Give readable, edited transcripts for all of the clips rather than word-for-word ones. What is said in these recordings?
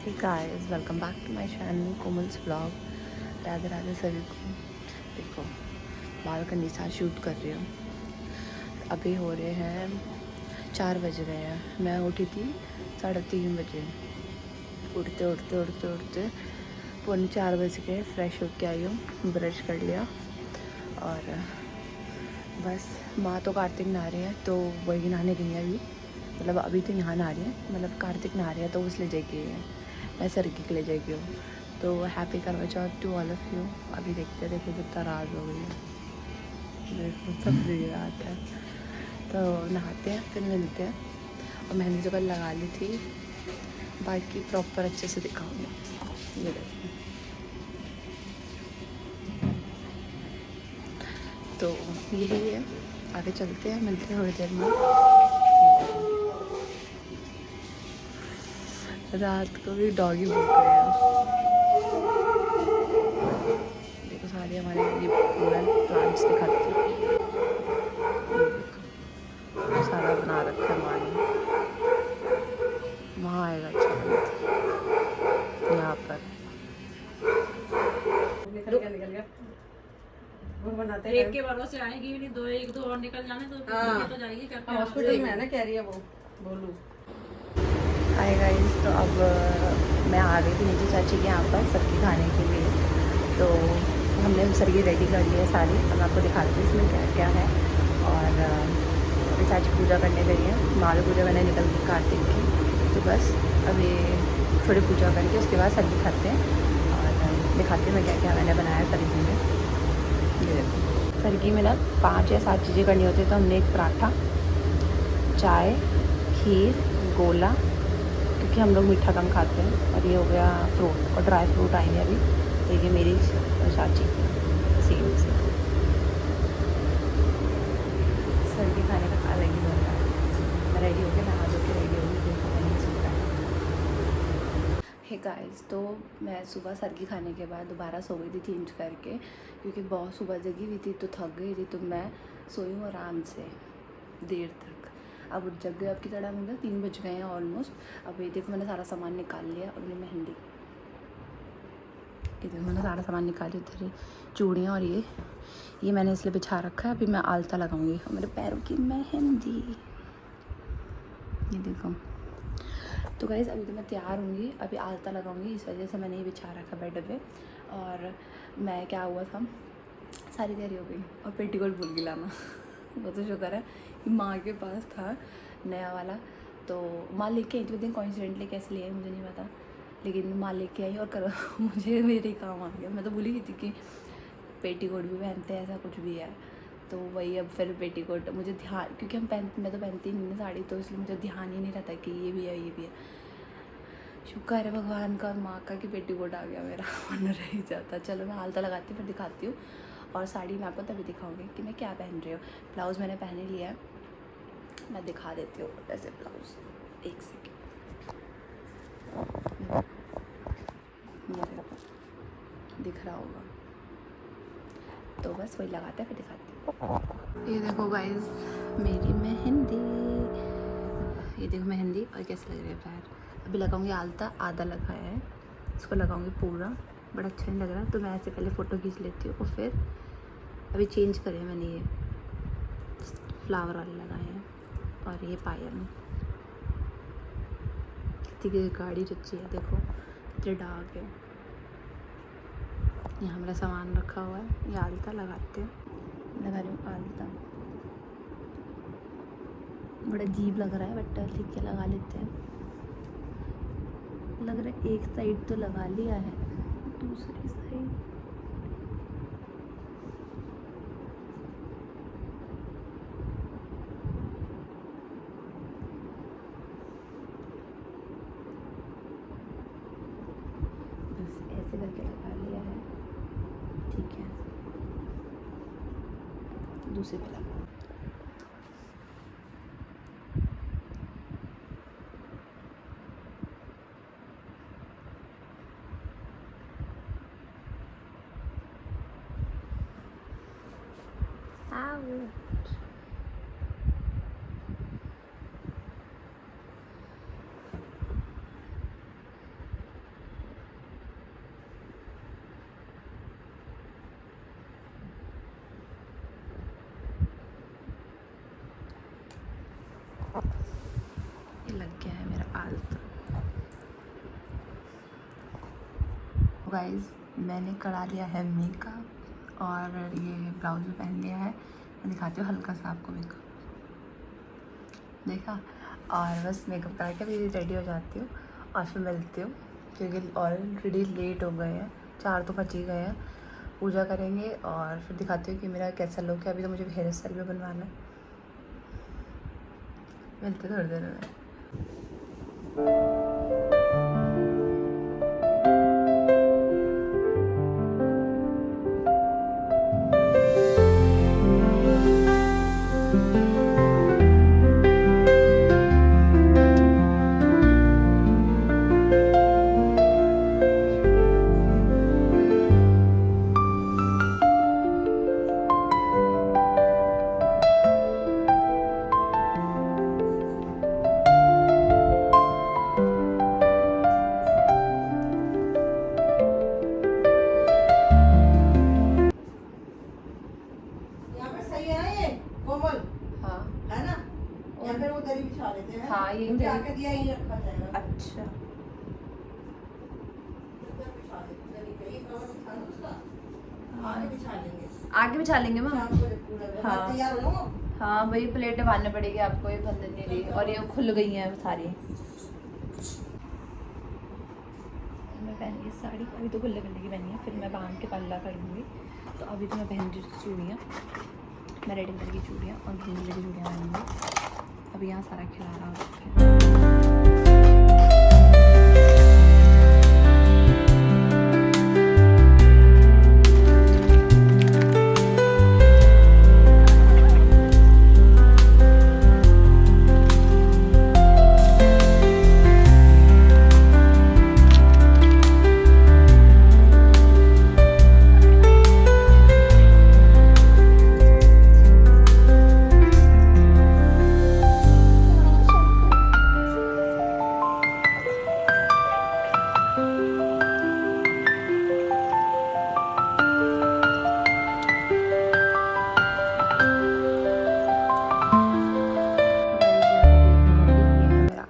Hey guys, welcome back to my channel Komal's vlog. Radhe Radhe सभी को। देखो, बालकनी के साथ शूट कर रही हूँ। अभी हो रहे हैं 4 बज रहे हैं। मैं उठी थी 3:30 बजे। उठते उठते उठते उठते 3:45 बज गए। फ्रेश होके आई हूँ, ब्रश कर लिया और बस माँ तो कार्तिक नहा रहे हैं तो वही नहाने गई हैं अभी। मतलब अभी तो यहाँ नहा रही है, मतलब कार्तिक नहा रही है तो उसलिए जाएगी है। मैं सरगी के लिए जाएगी हूँ। तो हैप्पी करवा चौथ टू ऑल ऑफ यू। अभी देखते हैं, देखो कितना रात हो गई है। देखो सब रात है। तो नहाते हैं फिर मिलते हैं। और मेहंदी तो कल लगा ली थी, बाकी प्रॉपर अच्छे से दिखाऊंगी। ये देखो, तो यही है। आगे चलते हैं, मिलते हैं थोड़ी देर में। रात को भी डॉगी भूख रहे हैं। देखो सारे हमारे ये पूरा प्लांट्स दिखाते हैं। ये देखो सारा बना रखा है माँ ने। वहाँ आएगा अच्छा यहाँ पर। निकल गया वो बनाते एक के भरोसे आएगी भी नहीं, दो एक दो और निकल जाने तो तो जाएगी करके। हॉस्पिटल में है ना, कह रही है वो बोलू। हाय गाइस, तो अब मैं आ गई थी नीचे चाची के यहाँ पर सरगी खाने के लिए। तो हमने सरगी रेडी कर ली है सारी। अब मैं आपको दिखाती हूँ इसमें क्या क्या है। और अभी चाची पूजा करने गई है। माँ भी पूजा करने निकल गई कार्तिक की। तो बस अभी थोड़ी पूजा करके उसके बाद सरगी खाते हैं और दिखाते हैं मैं क्या क्या मैंने बनाया सरगी में। ये देखो, सरगी में ना 5 या 7 चीज़ें करनी होती है। तो हमने एक पराठा, चाय, खीर, गोला, क्योंकि हम लोग मीठा कम खाते हैं। और ये हो गया फ्रूट, और ड्राई फ्रूट आएंगे अभी। देखिए मेरी चाची सेम से सर्दी खाने का अलग ही होता है। मैं रेडी होकर नहा धो के रेडी होगी, देखो मैंने सूट है। हे गाइस, तो मैं सुबह सरगी खाने के बाद दोबारा सो गई थी चेंज करके, क्योंकि बहुत सुबह जगी हुई थी तो थक गई थी। तो मैं सोई हूँ आराम से देर तक। अब उठ जग गए। अब कितना टाइम हो गया, 3 बज गए हैं ऑलमोस्ट। अब ये देखो मैंने सारा सामान निकाल लिया। और मैंने मेहंदी, ये देखो मैंने सारा सामान निकाल लिया। इधर चूड़ियाँ और ये मैंने इसलिए बिछा रखा है। अभी मैं आलता लगाऊंगी और मेरे पैरों की मेहंदी, ये देखो। तो गाइस अभी तो मैं तैयार होंगी, अभी आलता लगाऊंगी, इस वजह से मैंने ये बिछा रखा बेड पे। और मैं क्या हुआ था, सारी तैयारी हो गई और पेटीकोट भूल गई लाना। वो तो शुक्र है कि माँ के पास था नया वाला। तो माँ लेके आई थी, दिन कॉन्सिडेंटली कैसे ले आई मुझे नहीं पता, लेकिन माँ लेके आई और करो मुझे मेरे काम आ गया। मैं तो भूल ही गई थी कि पेटीकोट भी पहनते हैं, ऐसा कुछ भी है। तो वही अब फिर पेटीकोट मुझे ध्यान, क्योंकि मैं तो पहनती नहीं साड़ी, तो इसलिए मुझे ध्यान ही नहीं रहता कि ये भी है ये भी है। शुक्र है भगवान का और माँ का कि पेटीकोट आ गया मेरा, वरना रह ही जाता। चलो मैं आलता लगाती हूँ फिर दिखाती हूँ। और साड़ी मैं आपको तभी दिखाऊंगी कि मैं क्या पहन रही हूँ। ब्लाउज़ मैंने पहन लिया है, मैं दिखा देती हूँ ऐसे ब्लाउज़। एक सेकेंड, ये देखो दिख रहा होगा। तो बस वही लगाते हैं फिर दिखाती हूँ। ये देखो गाइस मेरी मेहंदी, ये देखो मेहंदी। और कैसे लग रहे हैं पैर। अभी लगाऊंगी आलता, आधा लगाया है, इसको लगाऊंगी पूरा। बड़ा अच्छा नहीं लग रहा, तो मैं ऐसे पहले फ़ोटो खींच लेती हूँ। और फिर अभी चेंज करे मैंने, ये फ्लावर वाले लगाए हैं। और ये पायल कितनी गाड़ी रची है, देखो कितने डार्क है। यहाँ मेरा सामान रखा हुआ है। ये आलता लगाते हैं, लगा रही हूँ आलता। बड़ा अजीब लग रहा है बट ठीक है, लगा लेते हैं। लग रहा है एक साइड तो लगा लिया है, दूसरी साइड बस ऐसे करके लगा लिया है। ठीक है, दूसरे पे लगा। तो गाइस मैंने करा लिया है मेकअप और ये ब्लाउज भी पहन लिया है। मैं दिखाती हूँ हल्का सा आपको मेकअप, देखा। और बस मेकअप करा के अभी रेडी हो जाती हूँ और फिर मिलती हूँ, क्योंकि ऑलरेडी लेट हो गए हैं, 4 तो बज ही गए हैं। पूजा करेंगे और फिर दिखाती हूँ कि मेरा कैसा लुक है। अभी तो मुझे हेयर स्टाइल भी बनवाना है। मिलते थोड़ी देर में। यहाँ पे सही है ना ये कोमल, हाँ है ना? या फिर वो दरी बिछा लेते हैं। हाँ, ये उनके दरी- आके दिया ही रखा जाएगा। अच्छा इधर बिछा देते हैं, दरी पे। ये कवर बिछा लो उसका। आगे बिछा लेंगे। आगे बिछा लेंगे मैम। शाम को जब पूरा हाँ। तैयार हो जाओ। हाँ वही प्लेटें बांधनी पड़ेगी आपको, ये बंधन नहीं रही और ये खुल गई हैं सारी। मैं पहन ली साड़ी, अभी तो गुल्ले गुल्ले की पहनी है, फिर मैं बांध के पल्ला कर लूँगी। तो अभी तो मैं पहन रही हूँ चूड़ियाँ, मैं रेड कलर की चूड़ियाँ और ग्रीन कलर की चूड़ियाँ पहनूँगी। अभी यहाँ सारा खिला रहा है।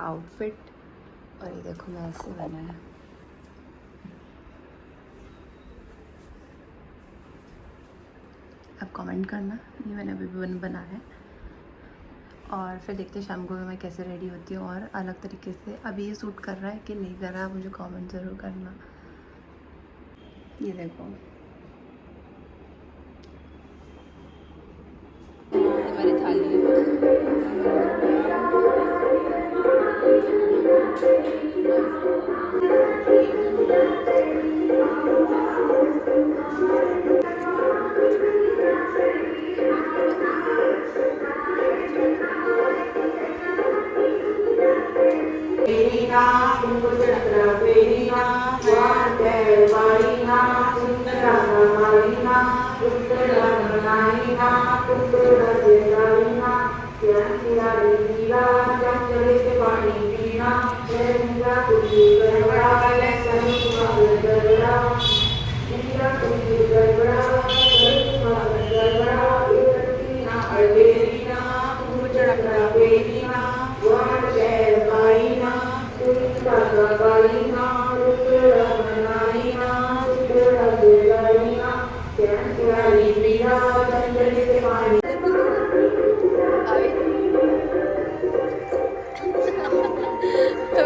आउटफिट और ये देखो मैं ऐसे बना है। आप कमेंट करना, ये मैंने अभी भी बना है। और फिर देखते हैं शाम को मैं कैसे रेडी होती हूँ और अलग तरीके से। अभी ये सूट कर रहा है कि नहीं कर रहा, मुझे कमेंट ज़रूर करना। ये देखो हमारी थाली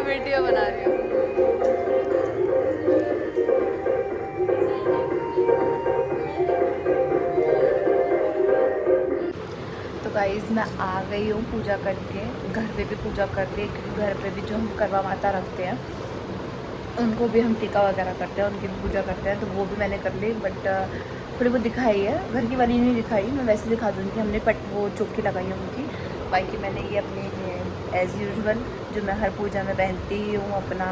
वीडियो बना रही हूँ। तो गाइज़ मैं आ गई हूँ पूजा करके, घर पे भी पूजा कर ली, क्योंकि घर पे भी जो हम करवा माता रखते हैं उनको भी हम टीका वगैरह करते हैं, उनकी भी पूजा करते हैं, तो वो भी मैंने कर ली। बट थोड़ी बहुत दिखाई है, घर की वाली नहीं दिखाई, मैं वैसे दिखा दूँगी। हमने वो चौकी लगाई है उनकी। बाकी मैंने ये अपनी एज़ यूजुअल जो मैं हर पूजा में पहनती हूँ अपना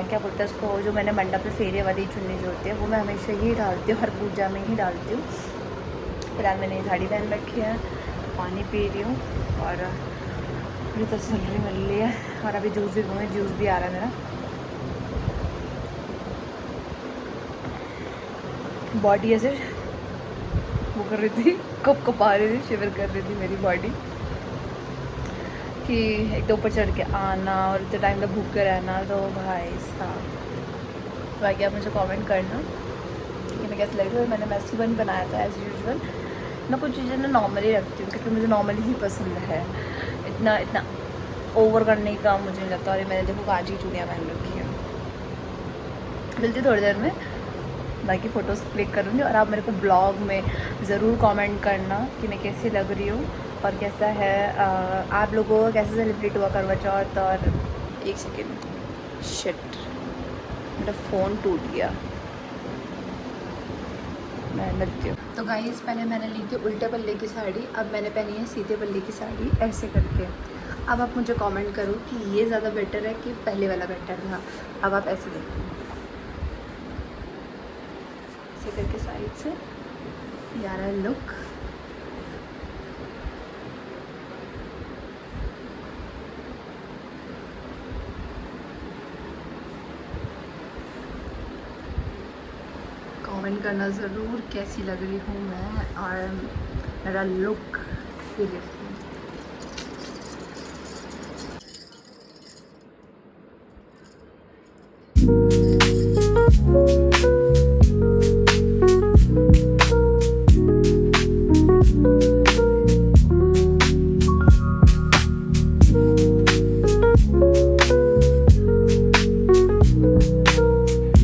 क्या बोलते हैं उसको, जो मैंने मंडप पे फेरे वाली चुन्नी जो होती है वो मैं हमेशा ही डालती हूँ, हर पूजा में ही डालती हूँ। फिलहाल मैंने साड़ी पहन रखी है, पानी पी रही हूँ और थोड़ी तसल्ली मिल रही है। और अभी जूस भी पीऊँगी, जूस भी आ रहा है मेरा। बॉडी ऐसे वो कर रही थी, कपा रही थी, शिवर कर रही थी मेरी बॉडी कि एक तो ऊपर चढ़ के आना और इतने टाइम तक भूखे रहना, तो भाई साहब बाकी आप मुझे कमेंट करना कि मैं कैसे लग रही हूँ। मैंने मैसी बन बनाया था एज़ यूजुअल। मैं कुछ चीज़ें ना नॉर्मली रखती हूँ क्योंकि मुझे नॉर्मली ही पसंद है, इतना ओवर करने का मुझे नहीं लगता। और ये मैंने देखो कांच की चूड़ियाँ पहन रखी हैं। मिलती थोड़ी देर में, बाकी फ़ोटोज़ क्लिक करूँगी और आप मेरे को ब्लॉग में ज़रूर कमेंट करना कि मैं कैसी लग रही हूँ और कैसा है आप लोगों को कैसे सेलिब्रेट हुआ करवा चौथ। और एक सेकेंड, शिट, मेरा फ़ोन टूट गया, मैं मिलती हूँ। तो गाइस पहले मैंने ली थी उल्टे पल्ले की साड़ी, अब मैंने पहनी है सीधे पल्ले की साड़ी ऐसे करके। अब आप मुझे कमेंट करो कि ये ज़्यादा बेटर है कि पहले वाला बेटर था। अब आप ऐसे देखो, ऐसे करके साइड से यारा लुक। कमेंट करना ज़रूर कैसी लग रही हूँ मैं और मेरा लुक ये देखो।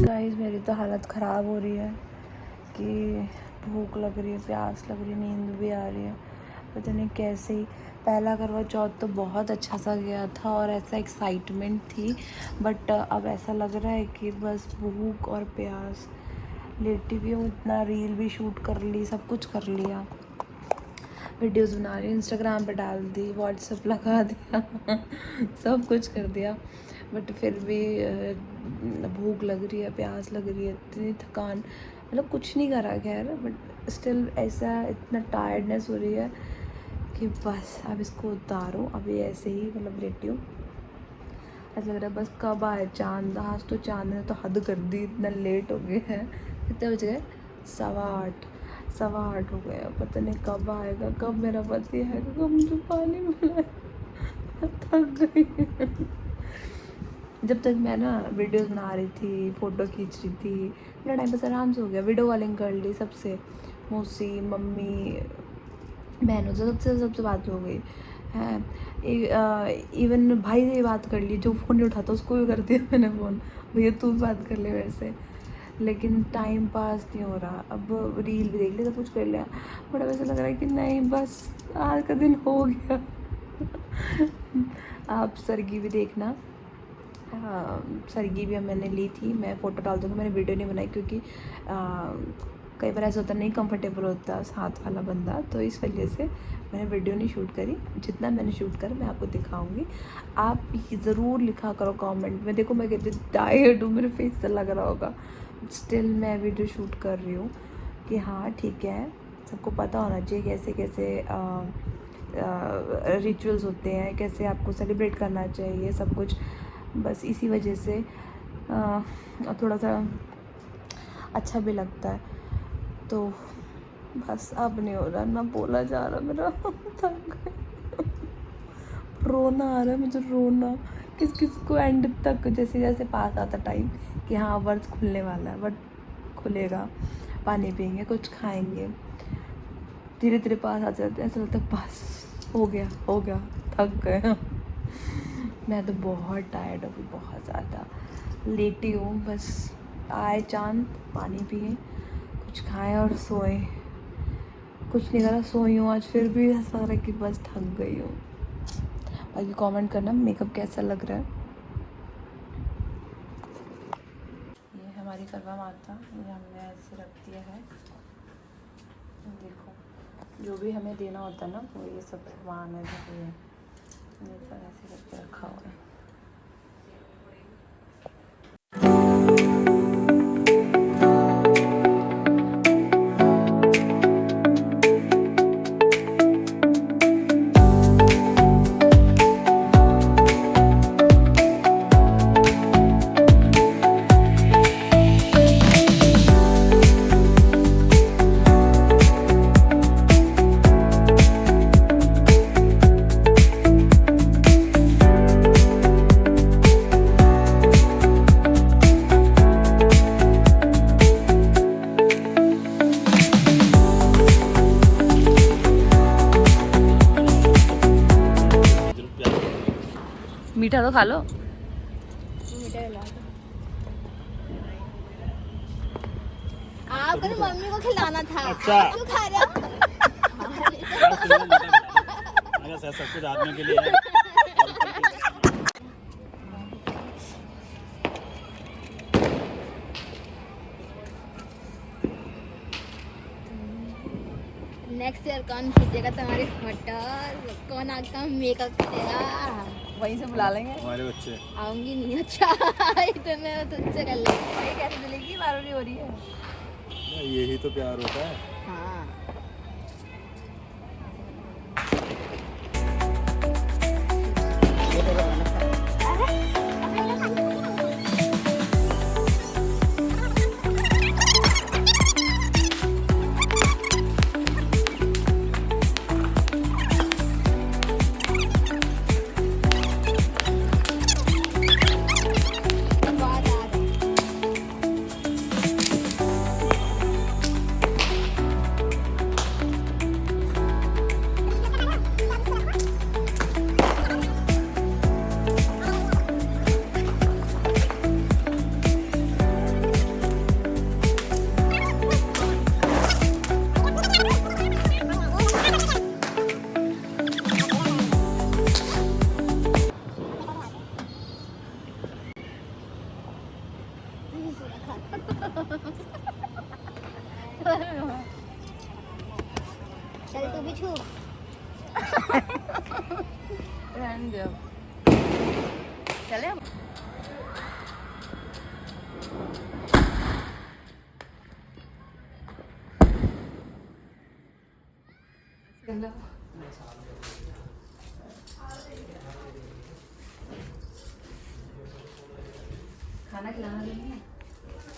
गाइस मेरी तो हालत ख़राब हो रही है कि भूख लग रही है, प्यास लग रही है, नींद भी आ रही है, पता नहीं कैसे ही। पहला करवा चौथ तो बहुत अच्छा सा गया था और ऐसा एक्साइटमेंट थी, बट अब ऐसा लग रहा है कि बस भूख और प्यास। लेटी भी हूँ, इतना रील भी शूट कर ली, सब कुछ कर लिया, वीडियोस बना रही, इंस्टाग्राम पे डाल दी, व्हाट्सएप लगा दिया सब कुछ कर दिया, बट फिर भी भूख लग रही है, प्यास लग रही है, इतनी थकान, मतलब कुछ नहीं करा खैर, बट स्टिल ऐसा इतना टायर्डनेस हो रही है कि बस अब इसको उतारो। अभी ऐसे ही मतलब लेटी हूँ, ऐसा लग रहा है बस कब आए चांद। आज तो चांद ने तो हद कर दी, इतना लेट हो गए हैं। कितने बज गए? 8:15 हो गया। पता नहीं कब आएगा, कब मेरा पति आएगा, कब मुझे पानी मिलेगा। थक गई जब तक मैं ना वीडियोस बना रही थी, फ़ोटो खींच रही थी, मेरा टाइम पास आराम से हो गया। वीडियो कॉलिंग कर ली सबसे, मौसी, मम्मी, बहनों से, सबसे बात हो गई है। इवन भाई से बात कर ली, जो फ़ोन नहीं उठाता उसको भी कर दिया मैंने फ़ोन, भैया तू भी बात कर ले मेरे से। लेकिन टाइम पास नहीं हो रहा। अब रील भी देख ली, सब कुछ कर लिया, बट अब ऐसा लग रहा है कि नहीं बस आज का दिन हो गया। आप सरगी भी देखना, सरगी भी मैंने ली थी, मैं फ़ोटो डाल दूँगी। मैंने वीडियो नहीं बनाई क्योंकि कई बार ऐसा होता नहीं कंफर्टेबल होता साथ वाला बंदा, तो इस वजह से मैंने वीडियो नहीं शूट करी। जितना मैंने शूट करा मैं आपको दिखाऊंगी। आप ज़रूर लिखा करो कमेंट में। देखो मैं कितनी टायर्ड हूँ, मेरे फेस से लग रहा होगा, स्टिल मैं वीडियो शूट कर रही हूँ कि हाँ ठीक है, सबको पता होना चाहिए कैसे कैसे रिचुअल्स होते हैं, कैसे आपको सेलिब्रेट करना चाहिए, सब कुछ। बस इसी वजह से थोड़ा सा अच्छा भी लगता है। तो बस अब नहीं हो रहा, ना बोला जा रहा मेरा। थक गई, रोना आ रहा है मुझे, रोना। किस किस को एंड तक जैसे जैसे पास आता टाइम कि हाँ वर्ष खुलने वाला है, बट खुलेगा, पानी पियेंगे, कुछ खाएंगे, धीरे धीरे पास आ जाते हैं। ऐसा लगता है बस हो गया, थक गए। मैं तो बहुत टायर्ड हूँ, बहुत ज़्यादा लेटी हूँ। बस आए चांद, पानी पिए, कुछ खाएं और सोएं। कुछ नहीं करा, सोई हूँ आज, फिर भी ऐसा लग रहा है कि बस थक गई हूँ। बाकी कमेंट करना मेकअप कैसा लग रहा है। ये हमारी करवा माता, ये हमने ऐसे रख दिया है। देखो जो भी हमें देना होता है ना, वो ये सब सामान है, देखो ये सब ऐसे करके रखा हुआ है। खिला दो, खा लो। आपको तो मम्मी को खिलाना था। अच्छा। आप क्यों खा रहे हो? सब कुछ आदमी के लिए है। नेक्स्ट ईयर कौन खींचेगा तुम्हारी फोटो? कौन आपका मेकअप करेगा? वहीं से बुला लेंगे। हमारे बच्चे आऊंगी नहीं। अच्छा इतने तुझसे कर ले। ये कैसे मिलेगी, बारह हो रही है। यही तो प्यार होता है। हाँ बात आ रही। चल तू भी छू। चले खाना खिलाना नहीं है।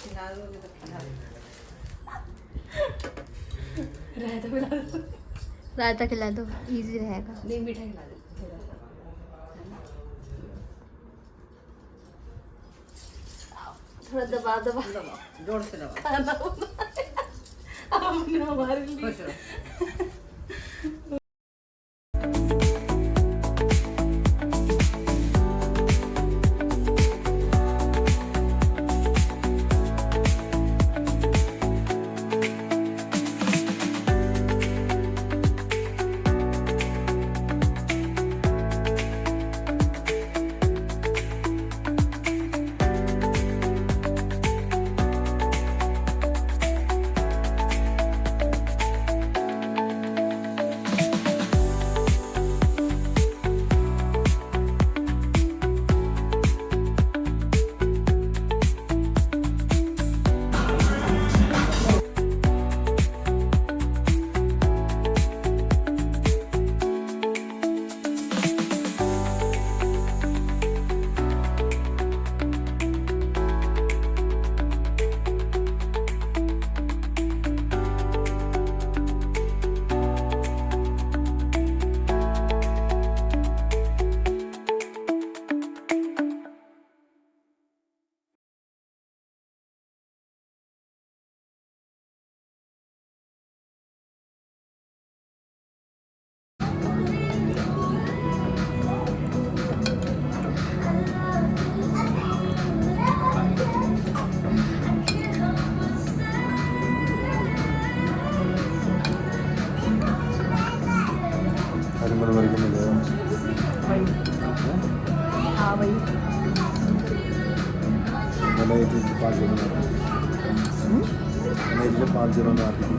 खिला दो तो खिला दो। रायता खिला दो। रायता खिला दो, इजी रहेगा। नहीं, मीठा खिला दो थोड़ा सा। थोड़ा दबा दबा। जोर से दबा। खाना आपने हमारे लिए। खुश रहो। हाँ भाई। मैंने ये चीज़ 5 दिनों में आती थी। मैंने ये चीज़ 5 दिनों में आती थी।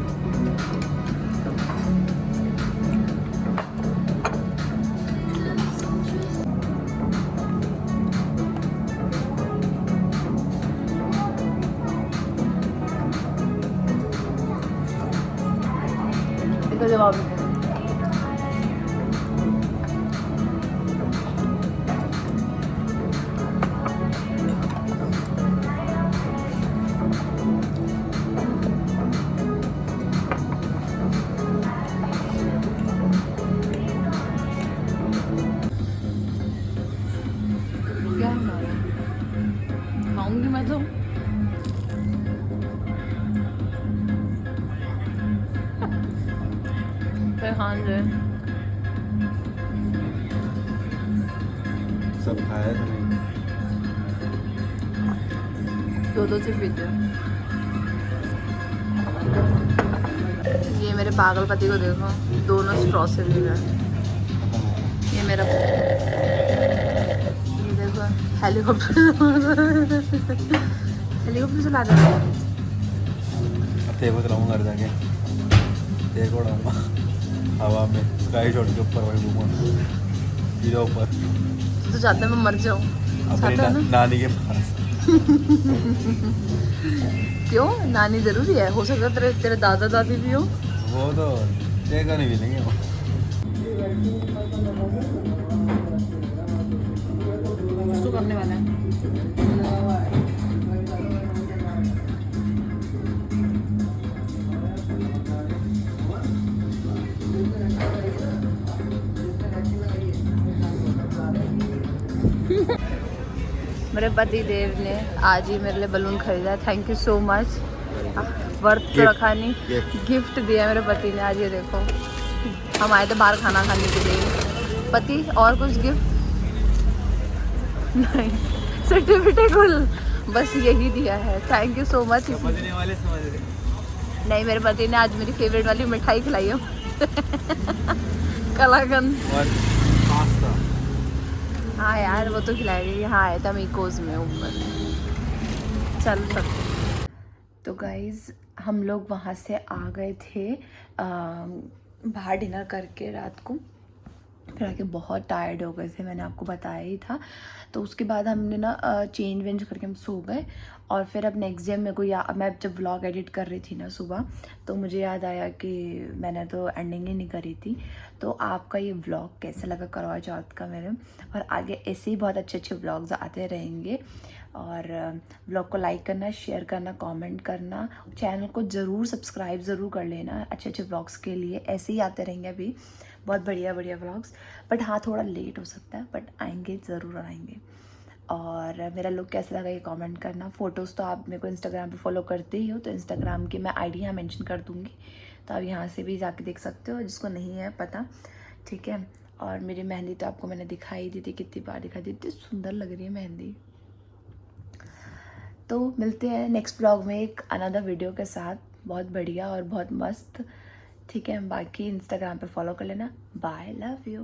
इसका जवाब नहीं। क्या खाऊंगी मैं तो। फिर खान जो सब खाया था नहीं। दो से पीते हो। ये मेरे पागल पति को देखो, दोनों स्ट्रॉ से पी रहा है। ये मेरा, ये देखो हेलीकॉप्टर हेलीकॉप्टर चला रहा है। अब तेरे को चलाऊंगा घर जाके, तेरे को उड़ाऊंगा हवा में, स्काई शॉट के ऊपर वही घूमूंगा सीधा ऊपर। तो चाहते मैं मर जाऊँ? अपनी नानी के पास। क्यों? नानी जरूरी है? हो सकता है तेरे दादा दादी भी हो। वो तो देखा नहीं मिलेंगे वो। तो करने वाला है। मेरे पति देव ने आज ही मेरे लिए बलून खरीदा है। Thank you so much. Worth तो रखा नहीं, गिफ्ट दिया मेरे पति ने आज। ये देखो, हम आए थे बाहर खाना खाने के लिए। पति और कुछ गिफ्ट नहीं, सर्टिफिकेट बस यही दिया है। Thank you so much. समझने वाले समझ रहे। नहीं, मेरे पति ने आज मेरी फेवरेट वाली मिठाई खिलाई है कलाकंद। हाँ यार, वो तो खिलाएगी। यहाँ आया था मीकोज में ऊपर। चल सकते। तो गाइज हम लोग वहाँ से आ गए थे बाहर डिनर करके रात को। फिर आके बहुत टायर्ड हो गए थे, मैंने आपको बताया ही था। तो उसके बाद हमने ना चेंज वेंज करके हम सो गए। और फिर अब नेक्स्ट डे मेरे को मैं जब व्लॉग एडिट कर रही थी ना सुबह, तो मुझे याद आया कि मैंने तो एंडिंग ही नहीं करी थी। तो आपका ये व्लॉग कैसा लगा करवा चौथ का मेरे, और आगे ऐसे ही बहुत अच्छे अच्छे व्लॉग्स आते रहेंगे। और व्लॉग को लाइक करना, शेयर करना, कमेंट करना, चैनल को ज़रूर सब्सक्राइब ज़रूर कर लेना अच्छे अच्छे व्लॉग्स के लिए। ऐसे ही आते रहेंगे अभी बहुत बढ़िया बढ़िया व्लॉग्स। बट हाँ, थोड़ा लेट हो सकता है, बट आएंगे, ज़रूर आएंगे। और मेरा लुक कैसा लगा ये कमेंट करना। फ़ोटोज़ तो आप मेरे को इंस्टाग्राम पे फॉलो करते ही हो, तो इंस्टाग्राम की मैं आईडी यहाँ मेंशन कर दूँगी, तो आप यहाँ से भी जाके देख सकते हो जिसको नहीं है पता, ठीक है। और मेरी मेहंदी तो आपको मैंने दिखाई दी थी, कितनी बार दिखाई दी, इतनी सुंदर लग रही है मेहंदी। तो मिलते हैं नेक्स्ट ब्लॉग में एक अनदर वीडियो के साथ, बहुत बढ़िया और बहुत मस्त, ठीक है। बाकी इंस्टाग्राम पे फॉलो कर लेना। Bye, love you.